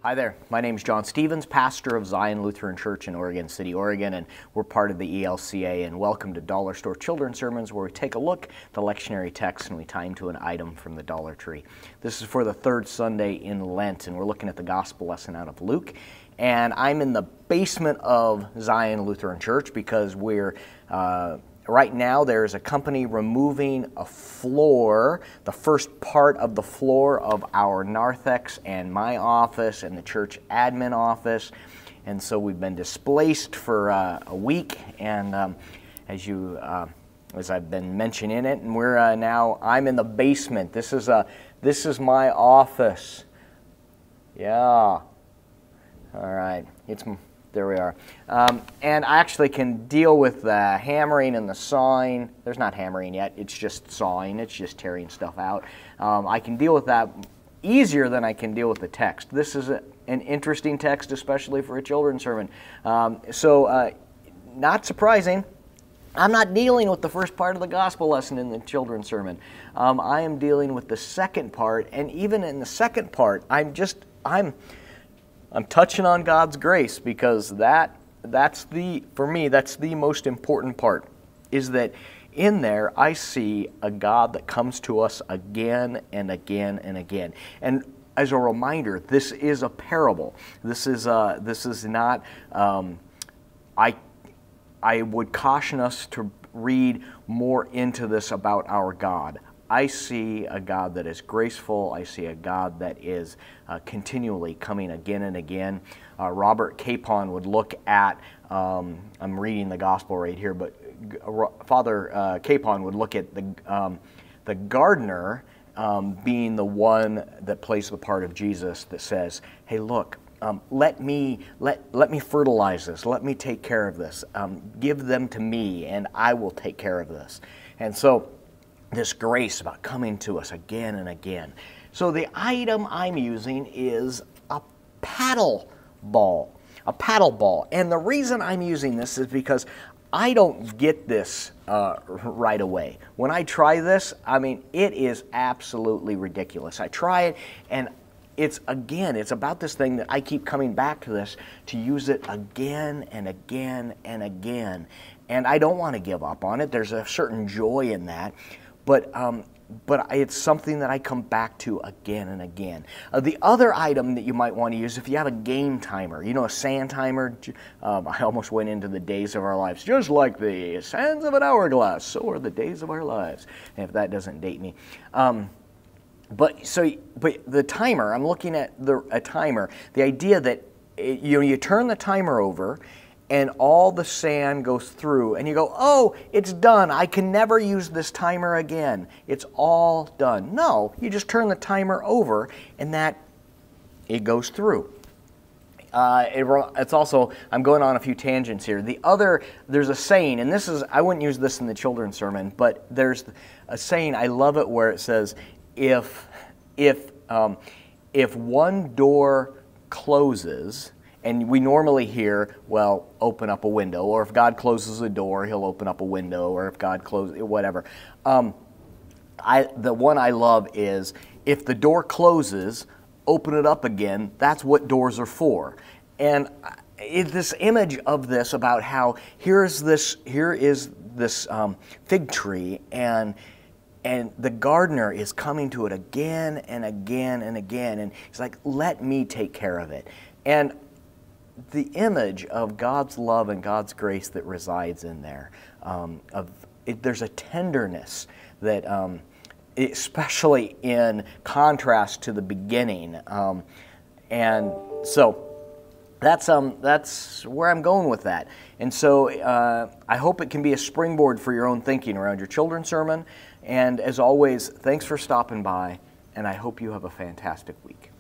Hi there, my name is John Stevens, pastor of Zion Lutheran Church in Oregon City, Oregon, and we're part of the ELCA, and welcome to Dollar Store Children's Sermons, where we take a look at the lectionary text and we tie them to an item from the Dollar Tree. This is for the third Sunday in Lent, and we're looking at the gospel lesson out of Luke, and I'm in the basement of Zion Lutheran Church because we're right now, there's a company removing a floor, the first part of the floor of our narthex and my office and the church admin office. And so we've been displaced for a week, and as I've been mentioning it, and we're I'm in the basement. This is my office. Yeah. All right. There we are. And I actually can deal with the hammering and the sawing. There's not hammering yet. It's just sawing. It's just tearing stuff out. I can deal with that easier than I can deal with the text. This is an interesting text, especially for a children's sermon. Not surprising, I'm not dealing with the first part of the gospel lesson in the children's sermon. I am dealing with the second part, and even in the second part, I'm touching on God's grace, because for me, that's the most important part, is that in there I see a God that comes to us again and again and again. And as a reminder, this is a parable. This is not, I would caution us to read more into this about our God. I see a God that is graceful. I see a God that is continually coming again and again. Robert Capon would look at, I'm reading the gospel right here, but Father Capon would look at the gardener being the one that plays the part of Jesus that says, hey, look, let me fertilize this. Let me take care of this. Give them to me, and I will take care of this. And so, this grace about coming to us again and again. So the item I'm using is a paddle ball. A paddle ball. And the reason I'm using this is because I don't get this right away. When I try this, it is absolutely ridiculous. I try it, and it's about this thing that I keep coming back to this, to use it again and again and again. And I don't want to give up on it. There's a certain joy in that. But it's something that I come back to again and again. The other item that you might want to use, if you have a game timer, a sand timer. I almost went into the days of our lives. Just like the sands of an hourglass, so are the days of our lives. And if that doesn't date me. But the timer, I'm looking at a timer. The idea that you turn the timer over, and all the sand goes through, and you go, oh, it's done. I can never use this timer again. It's all done. No, you just turn the timer over, and it goes through. It's also, I'm going on a few tangents here. There's a saying, and I wouldn't use this in the children's sermon, but there's a saying, I love it, where it says, if one door closes, and we normally hear, well, open up a window, or if God closes a door, he'll open up a window, or if God closes, whatever. The one I love is, if the door closes, open it up again. That's what doors are for. And this image of this, about how here is this fig tree, and the gardener is coming to it again and again and again, and he's like, let me take care of it. And the image of God's love and God's grace that resides in there, there's a tenderness that, especially in contrast to the beginning, and so that's where I'm going with that. And so I hope it can be a springboard for your own thinking around your children's sermon. And as always, thanks for stopping by, and I hope you have a fantastic week.